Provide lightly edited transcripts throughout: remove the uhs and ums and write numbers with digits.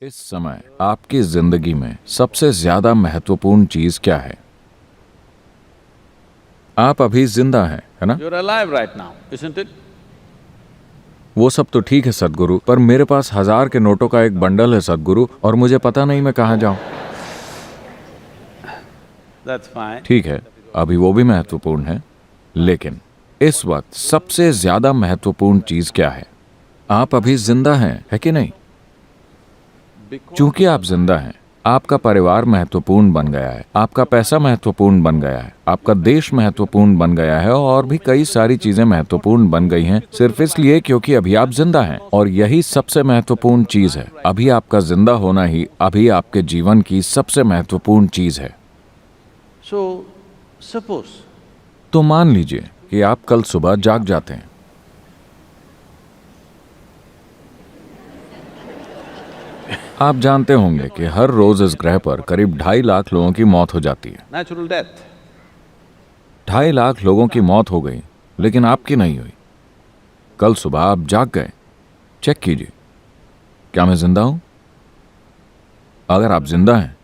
इस समय आपकी जिंदगी में सबसे ज्यादा महत्वपूर्ण चीज क्या है? आप अभी जिंदा हैं, है ना? You're alive right now, isn't it? वो सब तो ठीक है सदगुरु, पर मेरे पास 1000 के नोटों का एक बंडल है सदगुरु, और मुझे पता नहीं मैं कहाँ जाऊं। That's fine. ठीक है, अभी वो भी महत्वपूर्ण है, लेकिन इस वक्त सबसे ज्यादा महत्वपूर्ण चीज क्या है? आप अभी जिंदा हैं, है कि नहीं? चूंकि आप जिंदा हैं, आपका परिवार महत्वपूर्ण बन गया है, आपका पैसा महत्वपूर्ण बन गया है, आपका देश महत्वपूर्ण बन गया है, और भी कई सारी चीजें महत्वपूर्ण बन गई हैं सिर्फ इसलिए क्योंकि अभी आप जिंदा हैं। और यही सबसे महत्वपूर्ण चीज है। अभी आपका जिंदा होना ही अभी आपके जीवन की सबसे महत्वपूर्ण चीज है। So, suppose तो मान लीजिए कि आप कल सुबह जाग जाते हैं। आप जानते होंगे कि हर रोज इस ग्रह पर करीब 2.5 लाख लोगों की मौत हो जाती है। natural death. 2.5 लाख लोगों की मौत हो गई, लेकिन आपकी नहीं हुई। कल सुबह आप जाग गए। चेक कीजिए, क्या मैं जिंदा हूं? अगर आप जिंदा हैं,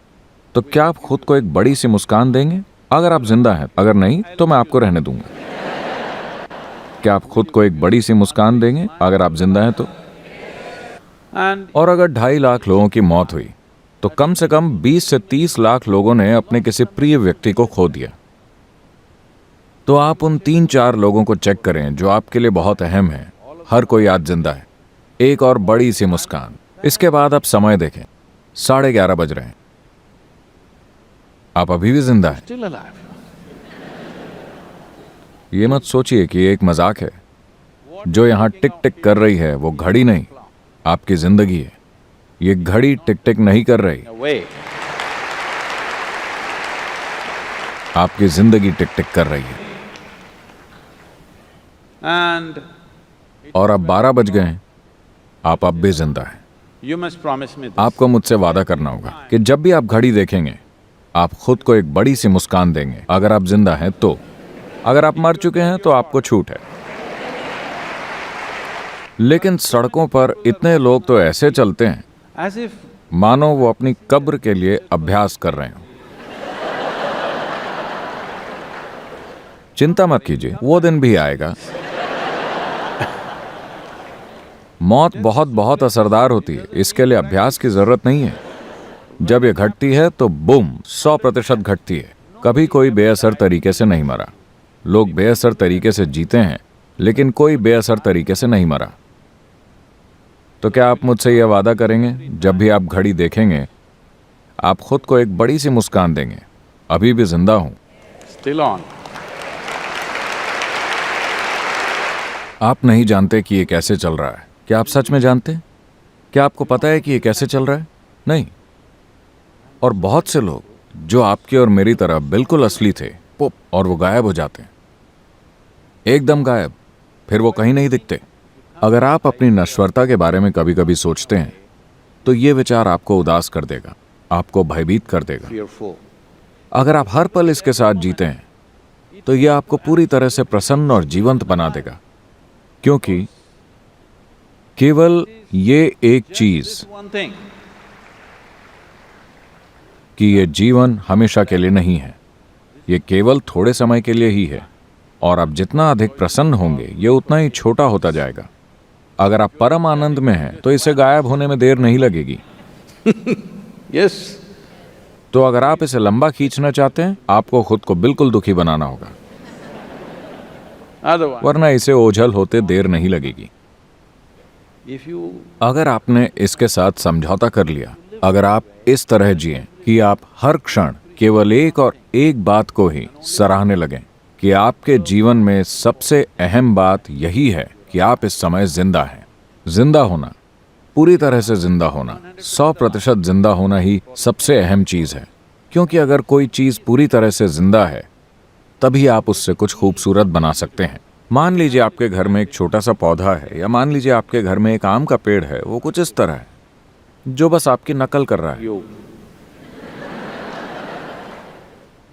तो क्या आप खुद को एक बड़ी सी मुस्कान देंगे? अगर आप जिंदा हैं, अगर नहीं तो मैं आपको रहने दूंगा। क्या आप खुद को एक बड़ी सी मुस्कान देंगे अगर आप जिंदा हैं तो? And और अगर 2.5 लाख लोगों की मौत हुई, तो कम से कम 20 से 30 लाख लोगों ने अपने किसी प्रिय व्यक्ति को खो दिया। तो आप उन 3-4 लोगों को चेक करें जो आपके लिए बहुत अहम है। हर कोई आज जिंदा है। एक और बड़ी सी मुस्कान। इसके बाद आप समय देखें, 11:30 बज रहे हैं। आप अभी भी जिंदा हैं। still alive. ये मत सोचिए कि ये एक मजाक है। जो यहां टिक टिक कर रही है वो घड़ी नहीं, आपकी जिंदगी है। ये घड़ी टिक टिक नहीं कर रही, Away. आपकी जिंदगी टिक टिक कर रही है। And और अब 12 बज गए हैं, आप अब भी जिंदा हैं। you must promise me this. आपको मुझसे वादा करना होगा कि जब भी आप घड़ी देखेंगे, आप खुद को एक बड़ी सी मुस्कान देंगे। अगर आप जिंदा हैं तो। अगर आप मर चुके हैं तो आपको छूट है। लेकिन सड़कों पर इतने लोग तो ऐसे चलते हैं As if मानो वो अपनी कब्र के लिए अभ्यास कर रहे हों। चिंता मत कीजिए, वो दिन भी आएगा। मौत बहुत बहुत असरदार होती है, इसके लिए अभ्यास की जरूरत नहीं है। जब ये घटती है तो बूम 100% घटती है। कभी कोई बेअसर तरीके से नहीं मरा। लोग बेअसर तरीके से जीते हैं, लेकिन कोई बेअसर तरीके से नहीं मरा। तो क्या आप मुझसे यह वादा करेंगे, जब भी आप घड़ी देखेंगे, आप खुद को एक बड़ी सी मुस्कान देंगे? अभी भी जिंदा हूं। still on. आप नहीं जानते कि ये कैसे चल रहा है। क्या आप सच में जानते हैं? क्या आपको पता है कि ये कैसे चल रहा है? नहीं। और बहुत से लोग जो आपके और मेरी तरह बिल्कुल असली थे, पुप, और वो गायब हो जाते हैं। एकदम गायब, फिर वो कहीं नहीं दिखते। अगर आप अपनी नश्वरता के बारे में कभी कभी सोचते हैं, तो ये विचार आपको उदास कर देगा, आपको भयभीत कर देगा। Fearful. अगर आप हर पल इसके साथ जीते हैं, तो यह आपको पूरी तरह से प्रसन्न और जीवंत बना देगा। क्योंकि केवल ये एक चीज One thing. कि ये जीवन हमेशा के लिए नहीं है। ये केवल थोड़े समय के लिए ही है। और आप जितना अधिक प्रसन्न होंगे, ये उतना ही छोटा होता जाएगा। अगर आप परम आनंद में हैं, तो इसे गायब होने में देर नहीं लगेगी। Yes. तो अगर आप इसे लंबा खींचना चाहते हैं, आपको खुद को बिल्कुल दुखी बनाना होगा, Otherwise, वरना इसे ओझल होते देर नहीं लगेगी। if you अगर आपने इसके साथ समझौता कर लिया, अगर आप इस तरह जिएं कि आप हर क्षण केवल एक और एक बात को ही सराहने लगें, कि आपके जीवन में सबसे अहम बात यही है कि आप इस समय जिंदा हैं। जिंदा होना, पूरी तरह से जिंदा होना, 100% जिंदा होना ही सबसे अहम चीज है। क्योंकि अगर कोई चीज पूरी तरह से जिंदा है, तभी आप उससे कुछ खूबसूरत बना सकते हैं। मान लीजिए आपके घर में एक छोटा सा पौधा है, या मान लीजिए आपके घर में एक आम का पेड़ है। वो कुछ इस तरह है, जो बस आपकी नकल कर रहा है। you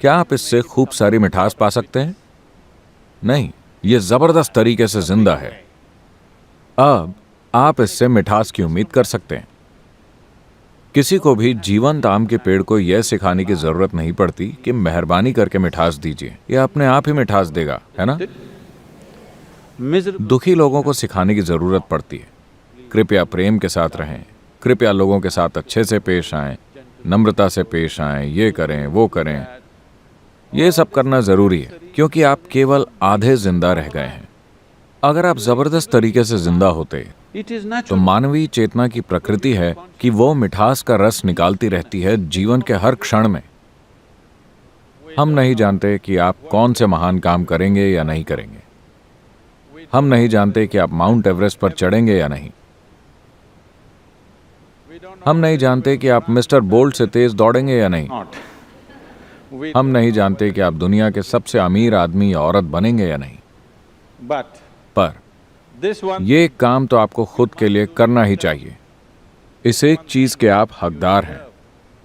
क्या आप इससे खूब सारी मिठास पा सकते हैं? नहीं, ये जबरदस्त तरीके से जिंदा है। अब आप इससे मिठास की उम्मीद कर सकते हैं। किसी को भी जीवंत आम के पेड़ को यह सिखाने की जरूरत नहीं पड़ती कि मेहरबानी करके मिठास दीजिए, यह अपने आप ही मिठास देगा, है ना? Miserable. दुखी लोगों को सिखाने की जरूरत पड़ती है, कृपया प्रेम के साथ रहें, कृपया लोगों के साथ अच्छे से पेश आएं, नम्रता से पेश आएं, ये करें वो करें। ये सब करना जरूरी है क्योंकि आप केवल आधे जिंदा रह गए हैं। अगर आप जबरदस्त तरीके से जिंदा होते It is तो natural. मानवीय चेतना की प्रकृति है कि वो मिठास का रस निकालती रहती है जीवन के हर क्षण में। हम नहीं जानते कि आप कौन से महान काम करेंगे या नहीं करेंगे। हम नहीं जानते कि आप माउंट एवरेस्ट पर चढ़ेंगे या नहीं। हम नहीं जानते कि आप मिस्टर बोल्ट से तेज दौड़ेंगे या नहीं। Not. We, हम नहीं जानते कि आप दुनिया के सबसे अमीर आदमी या औरत बनेंगे या नहीं। but पर this one, ये काम तो आपको खुद के लिए करना ही चाहिए। इस एक चीज के आप हकदार हैं।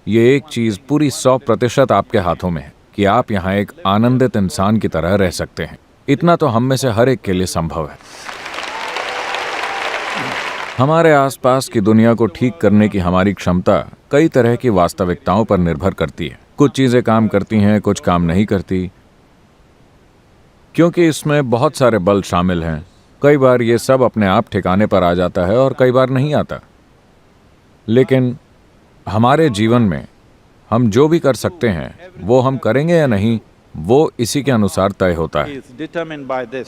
ये एक चीज पूरी 100% आपके हाथों में है कि आप यहाँ एक आनंदित इंसान की तरह रह सकते हैं। इतना तो हम में से हर एक के लिए संभव है। हमारे आसपास की दुनिया को ठीक करने की हमारी क्षमता कई तरह की वास्तविकताओं पर निर्भर करती है। कुछ चीजें काम करती हैं, कुछ काम नहीं करती, क्योंकि इसमें बहुत सारे बल शामिल हैं। कई बार ये सब अपने आप ठिकाने पर आ जाता है और कई बार नहीं आता। लेकिन हमारे जीवन में हम जो भी कर सकते हैं वो हम करेंगे या नहीं, वो इसी के अनुसार तय होता है। is determined by this,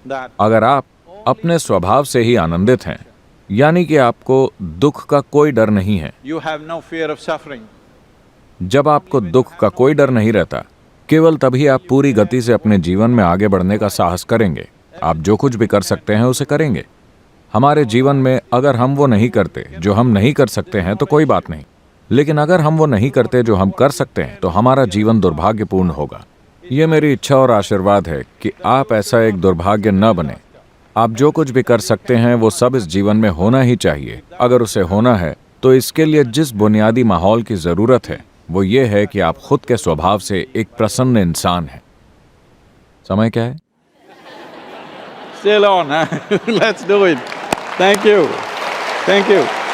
that अगर आप अपने स्वभाव से ही आनंदित हैं, यानी कि आपको दुख का कोई डर नहीं है, you have no fear of suffering. जब आपको दुख का कोई डर नहीं रहता, केवल तभी आप पूरी गति से अपने जीवन में आगे बढ़ने का साहस करेंगे। आप जो कुछ भी कर सकते हैं उसे करेंगे। हमारे जीवन में अगर हम वो नहीं करते जो हम नहीं कर सकते हैं तो कोई बात नहीं, लेकिन अगर हम वो नहीं करते जो हम कर सकते हैं तो हमारा जीवन दुर्भाग्यपूर्ण होगा। ये मेरी इच्छा और आशीर्वाद है कि आप ऐसा एक दुर्भाग्य न बने। आप जो कुछ भी कर सकते हैं वो सब इस जीवन में होना ही चाहिए। अगर उसे होना है तो इसके लिए जिस बुनियादी माहौल की जरूरत है वो ये है कि आप खुद के स्वभाव से एक प्रसन्न इंसान हैं। समय क्या है? Still on, huh? Let's do it. Thank you. Thank you.